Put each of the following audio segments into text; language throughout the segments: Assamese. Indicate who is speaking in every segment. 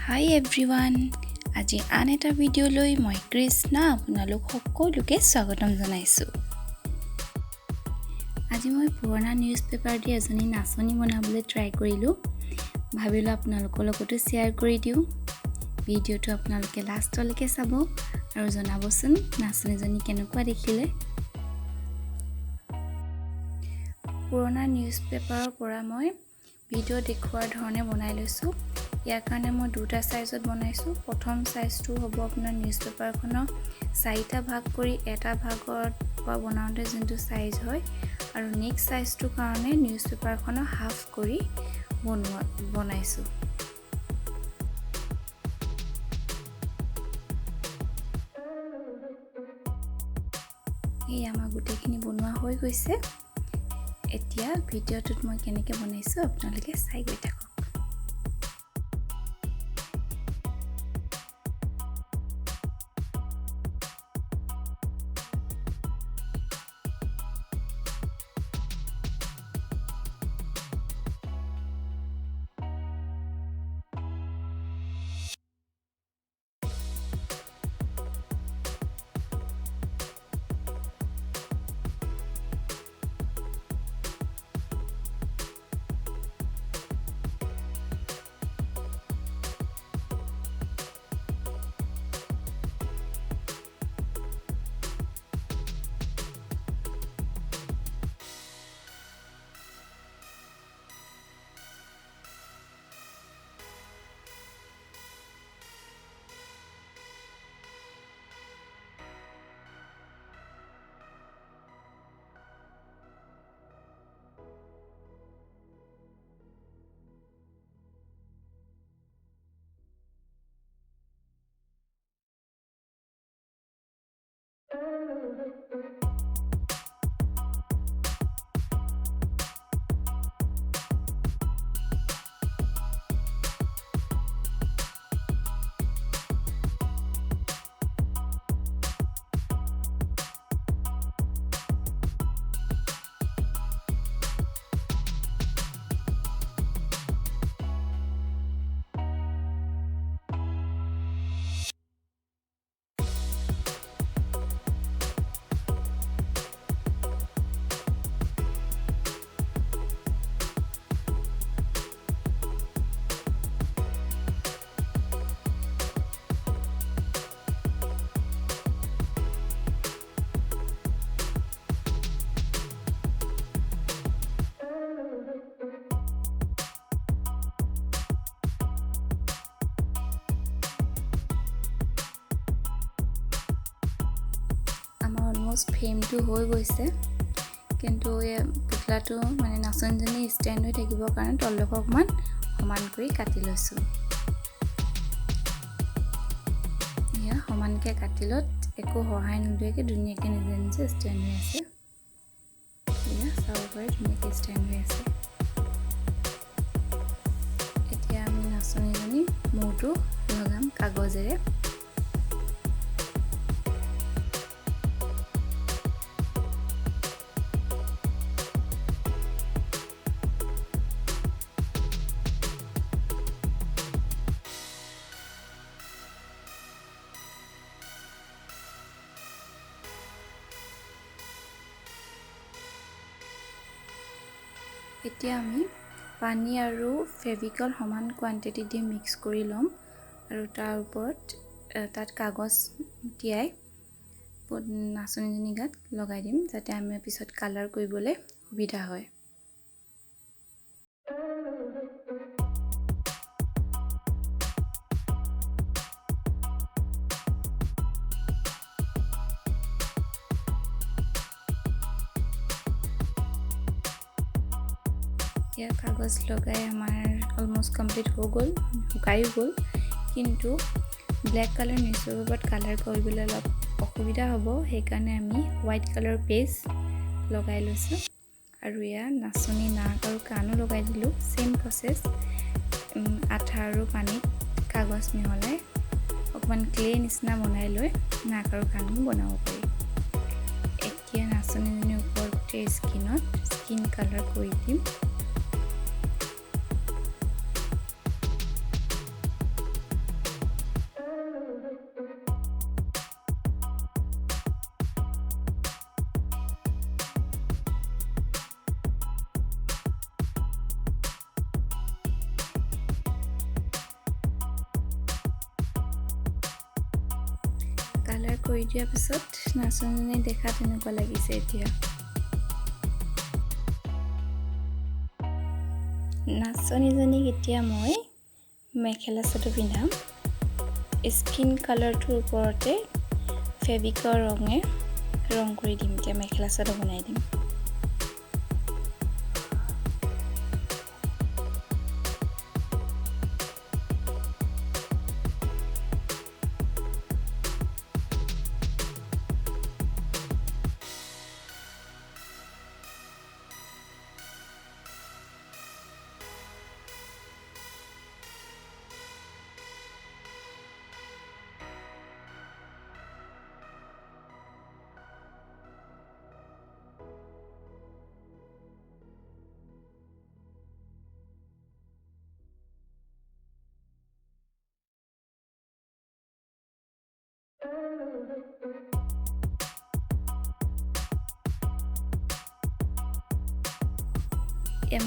Speaker 1: হাই এভৰিৱান, আজি আন এটা ভিডিঅ'লৈ মই কৃষ্ণা আপোনালোক সকলোকে স্বাগতম জনাইছোঁ। আজি মই পুৰণা নিউজ পেপাৰ দি এজনী নাচনী বনাবলৈ ট্ৰাই কৰিলোঁ। ভাবিলোঁ আপোনালোকৰ লগতো শ্বেয়াৰ কৰি দিওঁ। ভিডিঅ'টো আপোনালোকে লাষ্টলৈকে চাব আৰু জনাবচোন নাচনীজনী কেনেকুৱা দেখিলে। পুৰণা নিউজ পেপাৰৰ পৰা মই ভিডিঅ' দেখুৱাৰ ধৰণে বনাই লৈছোঁ। ইয়াৰ কাৰণে মই দুটা সাইজত বনাইছোঁ। প্ৰথম সাইজটো হ'ব আপোনাৰ নিউজ পেপাৰখনক 4টা ভাগ কৰি এটা ভাগত পৰা বনাওঁতে যোনটো সাইজ হয়, আৰু নেক্সট সাইজটোৰ কাৰণে নিউজ পেপাৰখনক হাফ কৰি বনাইছোঁ। এই আমাৰ গোটেইখিনি বনোৱা হৈ গৈছে। এতিয়া ভিডিঅ'টোত মই কেনেকৈ বনাইছোঁ আপোনালোকে চাই গৈ থাকক। ফ্ৰেমটো হৈ গৈছে, কিন্তু এই পুতলাটো মানে নাচনীজনী ষ্টেণ্ড হৈ থাকিবৰ কাৰণে তলডোখৰ অকণমান সমান কৰি কাটি লৈছোঁ। এয়া সমানকৈ কাটিলত একো সহায় নোলোৱাকৈ ধুনীয়াকৈ নিজে নিজে ষ্টেণ্ড হৈ আছে। এয়া চাব পাৰি ধুনীয়াকৈ ষ্টেণ্ড হৈ আছে। এতিয়া আমি নাচনীজনী মূৰটো লগাম কাগজেৰে। এতিয়া আমি পানী আৰু ফেভিকল সমান কোৱান্টিটি দি মিক্স কৰি ল'ম, আৰু তাৰ ওপৰত তাত কাগজ তিয়াই নাচনীজনী গাত লগাই দিম, যাতে আমি পিছত কালাৰ কৰিবলৈ সুবিধা হয়। ইয়াৰ কাগজ লগাই আমাৰ অলমষ্ট কমপ্লিট হৈ গ'ল, শুকায়ো গ'ল। কিন্তু ব্লেক কালাৰ নিউজ পেপাৰত কালাৰ কৰিবলৈ অলপ অসুবিধা হ'ব, সেইকাৰণে আমি হোৱাইট কালাৰ পেজ লগাই লৈছোঁ। আৰু এয়া নাচনী নাক আৰু কাণো লগাই দিলোঁ। চেম প্ৰচেছ, আঠা আৰু পানীত কাগজ মিহলাই অকণমান ক্লে নিচিনা বনাই লৈ নাক আৰু কাণো বনাব পাৰি। এতিয়া নাচনীজনীৰ ওপৰত স্কিন কালাৰ কৰি দিম। কালাৰ কৰি দিয়াৰ পিছত নাচনীজনী দেখা তেনেকুৱা লাগিছে এতিয়া। নাচনীজনীক এতিয়া মই মেখেলা চাদৰ পিন্ধাম। স্কিন কালাৰটোৰ ওপৰতে ফেব্ৰিকৰ ৰঙে ৰং কৰি দিম। এতিয়া মেখেলা চাদৰ বনাই দিম।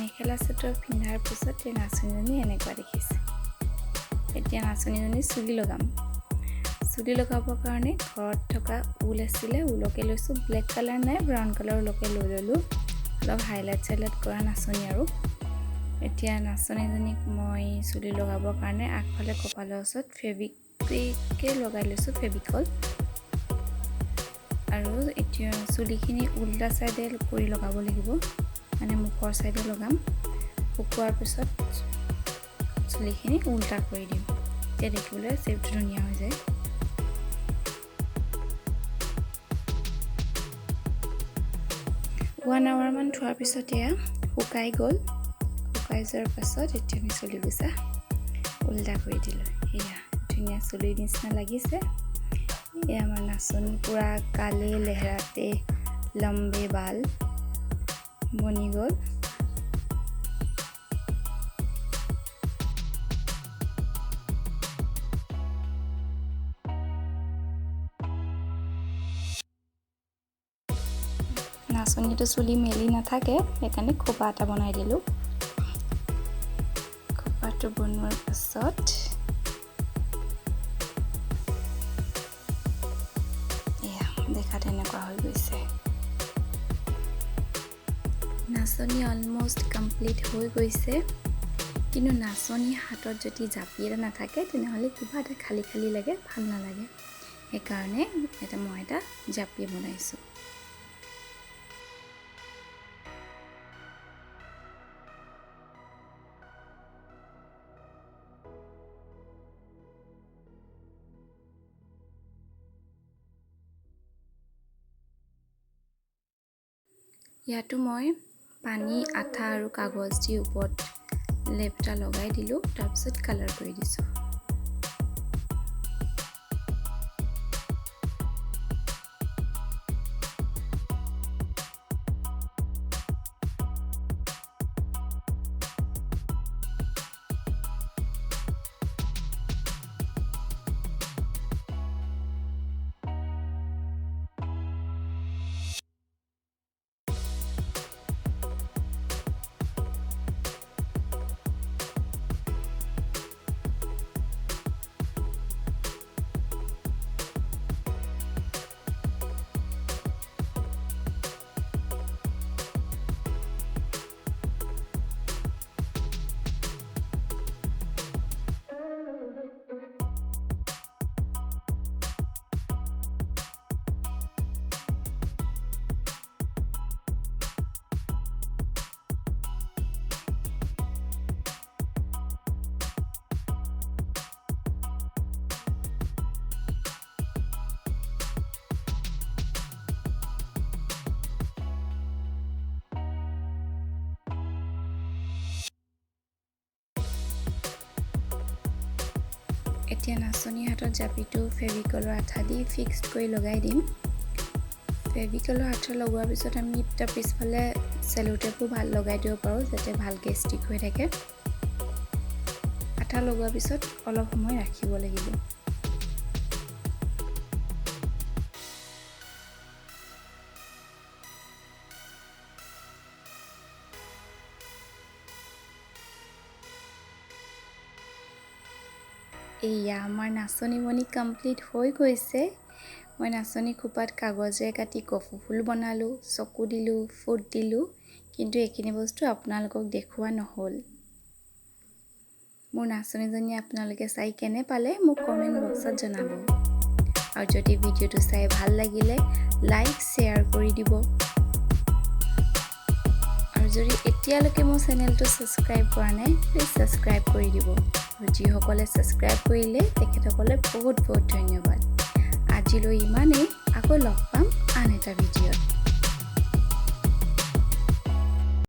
Speaker 1: মেখেলা চাদৰ পিন্ধাৰ পিছত এই নাচনীজনী এনেকুৱা দেখিছে। এতিয়া নাচনীজনী চুলি লগাম। চুলি লগাবৰ কাৰণে ঘৰত থকা ঊল আছিলে, ঊলকে লৈছোঁ। ব্লেক কালাৰ নাই, ব্ৰাউন কালাৰ ঊলকে লৈ ল'লোঁ। অলপ হাইলাইট চাইলাইট কৰা নাচনী আৰু। এতিয়া নাচনীজনীক মই চুলি লগাবৰ কাৰণে আগফালে কপালৰ ওচৰত ফেব্ৰিকে লগাই লৈছোঁ, ফেব্ৰিকল। আৰু এতিয়া চুলিখিনি উল্টা চাইডে কৰি লগাব লাগিব, মানে মুখৰ চাইডে লগাম। শুকোৱাৰ পিছত চুলিখিনি উল্টা কৰি দিম, তেতিয়া দেখিবলৈ শ্বেপটো ধুনীয়া হৈ যায়। ওৱান আৱাৰমান থোৱাৰ পিছত এয়া শুকাই গ'ল। শুকাই যোৱাৰ পাছত এতিয়া আমি চুলি গুচা উল্টা কৰি দিলোঁ। এয়া ধুনীয়া চুলিৰ নিচিনা লাগিছে। এয়া আমাৰ নাচনী পূৰা কালে লেহেৰাতে লম্বে বাল বনি গ'ল। নাচনীটো চুলি মেলি নাথাকে, সেইকাৰণে খোপা এটা বনাই দিলোঁ। খোপাটো বনোৱাৰ পাছত এয়া দেখা তেনেকুৱা হৈ গৈছে। নাচনী অলম'ষ্ট কমপ্লিট হৈ গৈছে, কিন্তু নাচনী হাতত যদি জাপি এটা নাথাকে তেনেহ'লে কিবা এটা খালী খালী লাগে, ভাল নালাগে। সেইকাৰণে মই এটা জাপি বনাইছোঁ। ইয়াতো মই পানী, আঠা আৰু কাগজ দি ওপৰত লেপ এটা লগাই দিলোঁ, তাৰপিছত কালাৰ কৰি দিছোঁ। এতিয়া নাচনী হাতত জাপিটো ফেব্ৰিকলৰ আঠা দি ফিক্সড কৰি লগাই দিম। ফেব্ৰিকলৰ আঠা লগোৱাৰ পিছত আমি তাৰ পিছফালে চেলো টেপো ভাল লগাই দিব পাৰোঁ, যাতে ভালকৈ ষ্টিক হৈ থাকে। আঠা লগোৱাৰ পিছত অলপ সময় ৰাখিব লাগিব। এয়া আমাৰ নাচনী বনি কমপ্লিট হৈ গৈছে। মই নাচনী খোপাত কাগজে কাটি কপৌ ফুল বনালোঁ, চকু দিলোঁ, ফুট দিলোঁ, কিন্তু এইখিনি বস্তু আপোনালোকক দেখুওৱা নহ'ল। মোৰ নাচনীজনী আপোনালোকে চাই কেনে পালে মোক কমেণ্ট বক্সত জনাব। আৰু যদি ভিডিঅ'টো চাই ভাল লাগিলে লাইক শ্বেয়াৰ কৰি দিব। আৰু যদি এতিয়ালৈকে মোৰ চেনেলটো ছাবস্ক্ৰাইব কৰা নাই প্লিজ ছাবস্ক্ৰাইব কৰি দিব। আৰু যিসকলে ছাবস্ক্ৰাইব কৰিলে তেখেতসকলে বহুত বহুত ধন্যবাদ। আজিলৈ ইমানেই, আকৌ লগ পাম আন এটা ভিডিঅ'ত।